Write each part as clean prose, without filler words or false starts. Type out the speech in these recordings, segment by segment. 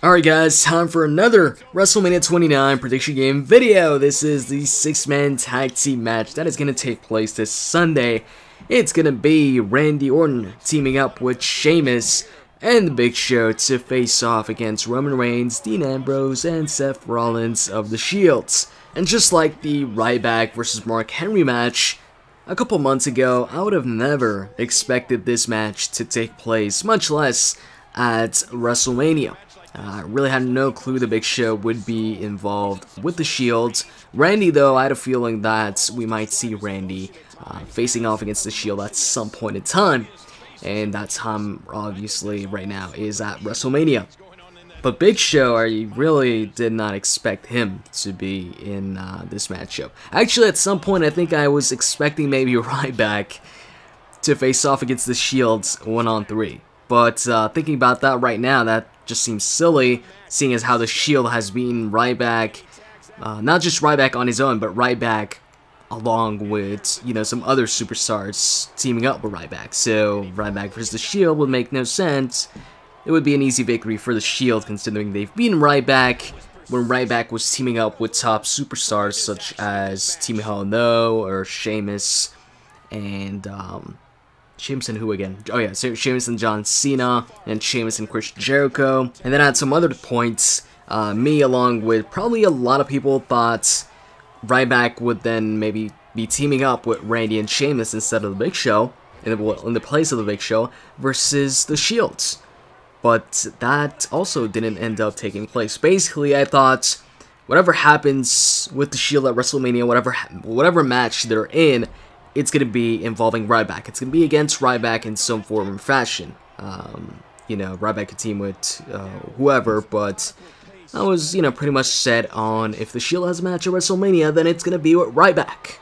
Alright guys, time for another WrestleMania 29 prediction game video. This is the 6-man tag team match that is going to take place this Sunday. It's going to be Randy Orton teaming up with Sheamus and the Big Show to face off against Roman Reigns, Dean Ambrose, and Seth Rollins of the Shields. And just like the Ryback versus Mark Henry match a couple months ago, I would have never expected this match to take place, much less at WrestleMania. I really had no clue the Big Show would be involved with the Shield. Randy, though, I had a feeling that we might see Randy facing off against the Shield at some point in time. And that time, obviously, right now is at WrestleMania. But Big Show, I really did not expect him to be in this matchup. Actually, at some point, I think I was expecting maybe Ryback to face off against the Shields 1-on-3. But thinking about that right now, that just seems silly, seeing as how the Shield has been Ryback, not just Ryback on his own, but Ryback along with, you know, some other superstars teaming up with Ryback. So Ryback versus the Shield would make no sense. It would be an easy victory for the Shield, considering they've beaten Ryback when Ryback was teaming up with top superstars such as Team Hell No or Sheamus and Sheamus and who again? Oh yeah, so Sheamus and John Cena, and Sheamus and Chris Jericho. And then at some other points, me along with probably a lot of people thought Ryback would then maybe be teaming up with Randy and Sheamus instead of the Big Show, in the place of the Big Show, versus the Shields. But that also didn't end up taking place. Basically, I thought whatever happens with the Shield at WrestleMania, whatever match they're in, it's going to be involving Ryback. It's going to be against Ryback in some form or fashion. You know, Ryback could team with whoever, but I was, you know, pretty much set on if the Shield has a match at WrestleMania, then it's going to be with Ryback.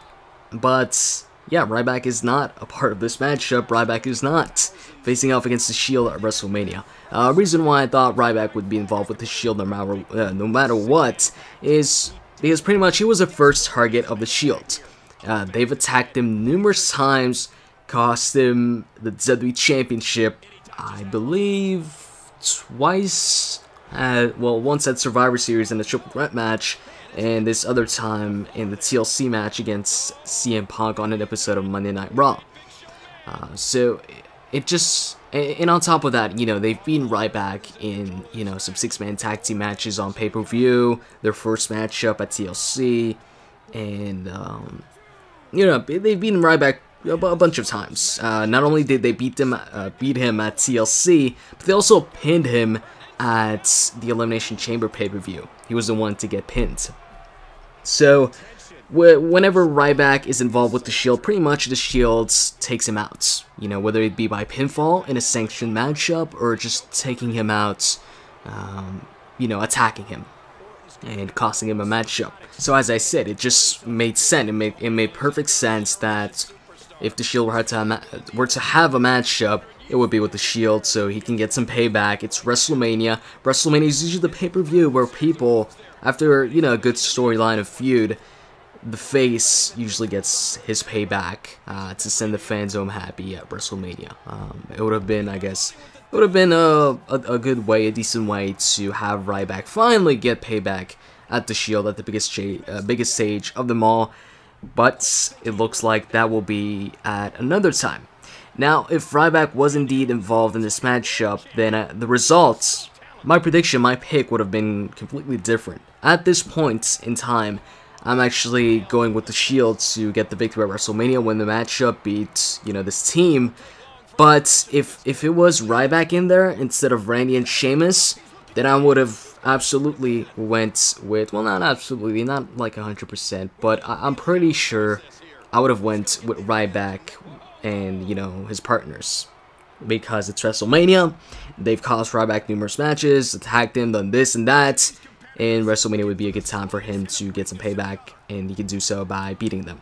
But, yeah, Ryback is not a part of this matchup. Ryback is not facing off against the Shield at WrestleMania. Reason why I thought Ryback would be involved with the Shield no matter what is because pretty much he was the first target of the Shield. They've attacked him numerous times, cost him the WWE Championship, I believe, twice. Well, once at Survivor Series in the Triple Threat match, and this other time in the TLC match against CM Punk on an episode of Monday Night Raw. So it just, and on top of that, you know, they've beaten Ryback in, you know, some 6-man tag team matches on pay-per-view, their first matchup at TLC, and you know, they've beaten Ryback a bunch of times. Not only did they beat him at TLC, but they also pinned him at the Elimination Chamber pay-per-view. He was the one to get pinned. So, whenever Ryback is involved with the Shield, pretty much the Shield takes him out. You know, whether it be by pinfall in a sanctioned matchup, or just taking him out, you know, attacking him and costing him a matchup. So as I said, it just made sense. It made perfect sense that if the Shield were to have a matchup, it would be with the Shield, so he can get some payback. It's WrestleMania. WrestleMania is usually the pay-per-view where people, after, you know, a good storyline of feud, the face usually gets his payback to send the fans home happy at WrestleMania. It would have been, I guess, it would have been a good way, a decent way to have Ryback finally get payback at the Shield at the biggest stage of them all. But it looks like that will be at another time. Now, if Ryback was indeed involved in this matchup, then the results, my prediction, my pick would have been completely different. At this point in time, I'm actually going with the Shield to get the victory at WrestleMania, win the matchup, beat, you know, this team. But if it was Ryback in there instead of Randy and Sheamus, then I would have absolutely went with, well, not absolutely, not like 100%, but I'm pretty sure I would have went with Ryback and, you know, his partners. Because it's WrestleMania, they've caused Ryback numerous matches, attacked him, done this and that, and WrestleMania would be a good time for him to get some payback, and he can do so by beating them.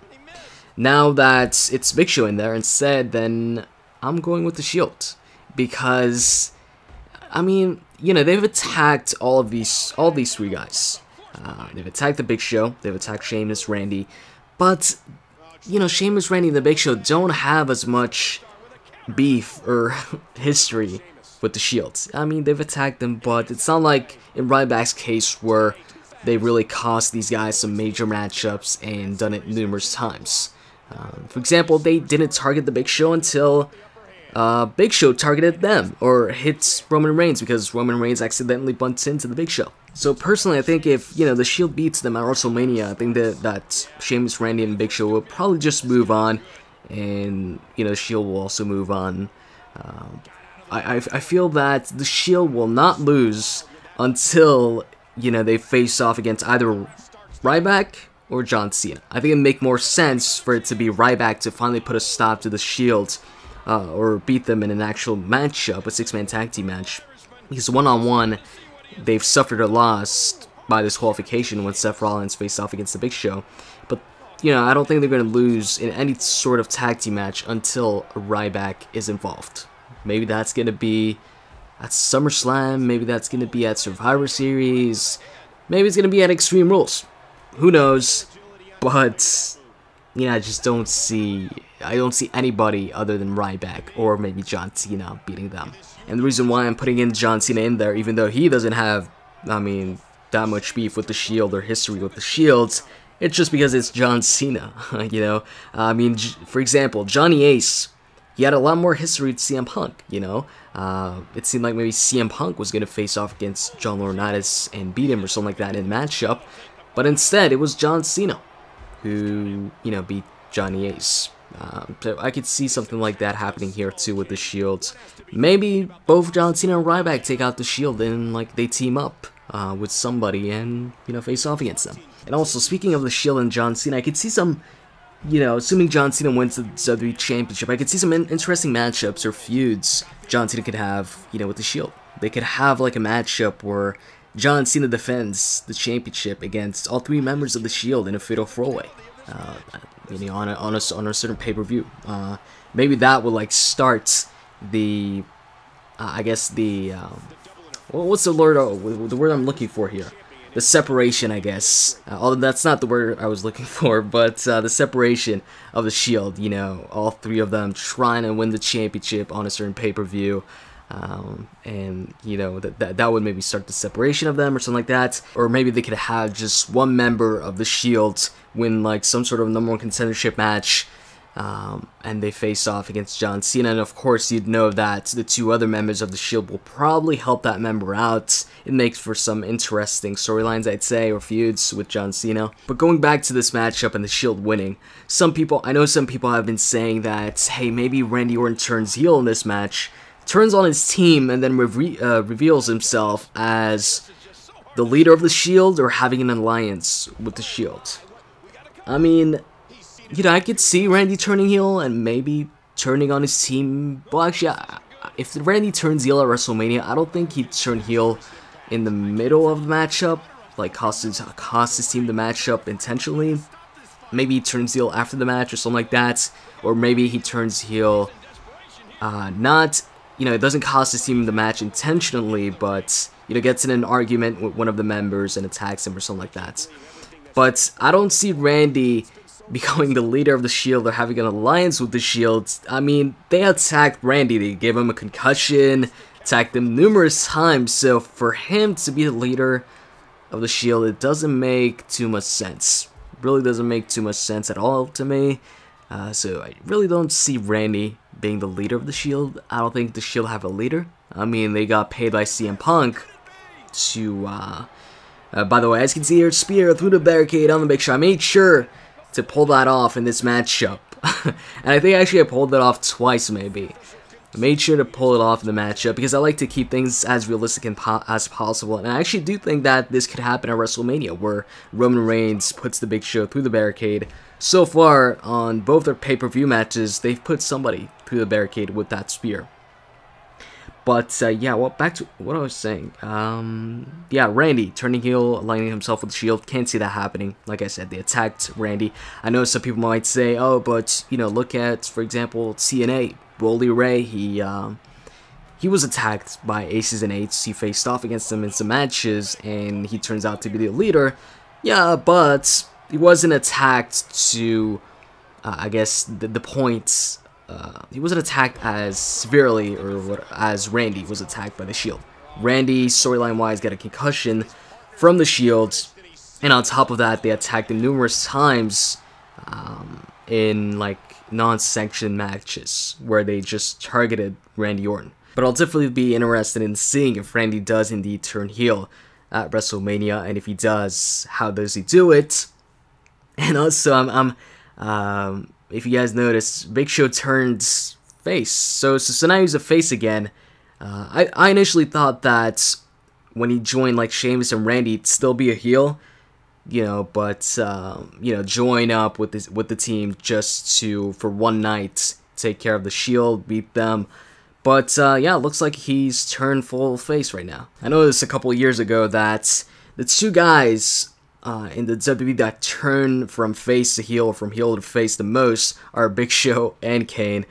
Now that it's Big Show in there instead, then I'm going with the Shield, because, I mean, you know, they've attacked all these three guys. They've attacked the Big Show, they've attacked Sheamus, Randy, but, you know, Sheamus, Randy, and the Big Show don't have as much beef or history with the Shield. I mean, they've attacked them, but it's not like in Ryback's case where they really cost these guys some major matchups and done it numerous times. For example, they didn't target the Big Show until Big Show targeted them, or hits Roman Reigns because Roman Reigns accidentally bunts into the Big Show. So personally, I think if, you know, the Shield beats them at WrestleMania, I think that Sheamus, Randy, and Big Show will probably just move on, and, you know, the Shield will also move on. I feel that the Shield will not lose until, you know, they face off against either Ryback or John Cena. I think it'd make more sense for it to be Ryback to finally put a stop to the Shield, or beat them in an actual matchup, a six-man tag team match. Because one-on-one, they've suffered a loss by disqualification when Seth Rollins faced off against the Big Show. But, you know, I don't think they're going to lose in any sort of tag team match until Ryback is involved. Maybe that's going to be at SummerSlam, maybe that's going to be at Survivor Series, maybe it's going to be at Extreme Rules. Who knows? But, yeah, I just don't see anybody other than Ryback or maybe John Cena beating them. And the reason why I'm putting in John Cena in there, even though he doesn't have, I mean, that much beef with the Shield or history with the Shield, it's just because it's John Cena, you know? I mean, for example, Johnny Ace, he had a lot more history with CM Punk, you know? It seemed like maybe CM Punk was going to face off against John Laurinaitis and beat him or something like that in a matchup, but instead it was John Cena who, you know, beat Johnny Ace. So I could see something like that happening here too with the Shield. Maybe both John Cena and Ryback take out the Shield and, like, they team up with somebody and, you know, face off against them. And also, speaking of the Shield and John Cena, I could see some, you know, assuming John Cena wins the WWE Championship, I could see some interesting matchups or feuds John Cena could have, you know, with the Shield. They could have, like, a matchup where John Cena defends the championship against all three members of the Shield in a fatal four-way. You know, on a certain pay-per-view. Maybe that would, like, start the, I guess the, what's the word I'm looking for here? The separation, I guess. Although that's not the word I was looking for, but the separation of the Shield. You know, all three of them trying to win the championship on a certain pay-per-view. And, you know, that would maybe start the separation of them or something like that. Or maybe they could have just one member of the Shield win, like, some sort of #1 contendership match, and they face off against John Cena. And of course, you'd know that the two other members of the Shield will probably help that member out. It makes for some interesting storylines, I'd say, or feuds with John Cena. But going back to this matchup and the Shield winning, I know some people have been saying that, hey, maybe Randy Orton turns heel in this match, turns on his team, and then reveals himself as the leader of the Shield or having an alliance with the Shield. I mean, you know, I could see Randy turning heel and maybe turning on his team. Well, actually, if Randy turns heel at WrestleMania, I don't think he'd turn heel in the middle of the matchup, like cost his team the matchup intentionally. Maybe he turns heel after the match or something like that, or maybe he turns heel, not, you know, it doesn't cost his team the match intentionally, but, you know, gets in an argument with one of the members and attacks him or something like that. But I don't see Randy becoming the leader of the Shield or having an alliance with the Shield. I mean, they attacked Randy, they gave him a concussion, attacked him numerous times, so for him to be the leader of the Shield, it doesn't make too much sense. It really doesn't make too much sense at all to me. So I really don't see Randy being the leader of the Shield. I don't think the Shield have a leader. I mean, they got paid by CM Punk to, by the way, as you can see here, spear through the barricade on the Big Show. I made sure to pull that off in this matchup. And I think actually I pulled it off twice, maybe. I made sure to pull it off in the matchup because I like to keep things as realistic as possible. And I actually do think that this could happen at WrestleMania, where Roman Reigns puts the Big Show through the barricade. So far, on both their pay-per-view matches, they've put somebody through the barricade with that spear. But, yeah, well, back to what I was saying. Yeah, Randy turning heel, aligning himself with the Shield. Can't see that happening. Like I said, they attacked Randy. I know some people might say, oh, but, you know, look at, for example, TNA. Rolly Ray, he was attacked by Aces and Eights. He faced off against them in some matches, and he turns out to be the leader. Yeah, but he wasn't attacked to, I guess, the point attacked as severely as Randy was attacked by the Shield. Randy, storyline-wise, got a concussion from the Shield, and on top of that, they attacked him numerous times in like non-sanctioned matches where they just targeted Randy Orton. But I'll definitely be interested in seeing if Randy does indeed turn heel at WrestleMania, and if he does, how does he do it? And also, if you guys noticed, Big Show turned face, so now he's a face again. I initially thought that when he joined like Sheamus and Randy, he'd still be a heel, you know, but you know, join up with the team just to for one night take care of the Shield, beat them. But yeah, it looks like he's turned full face right now. I noticed a couple years ago that the two guys in the WWE that turn from face to heel or from heel to face the most are Big Show and Kane.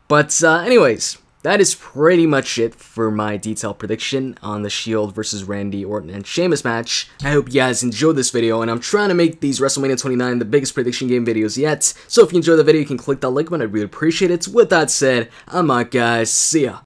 But anyways, that is pretty much it for my detailed prediction on the Shield versus Randy Orton and Sheamus match. I hope you guys enjoyed this video, and I'm trying to make these WrestleMania 29 the biggest prediction game videos yet. So if you enjoyed the video, you can click that like button. I'd really appreciate it. With that said, I'm out, guys. See ya.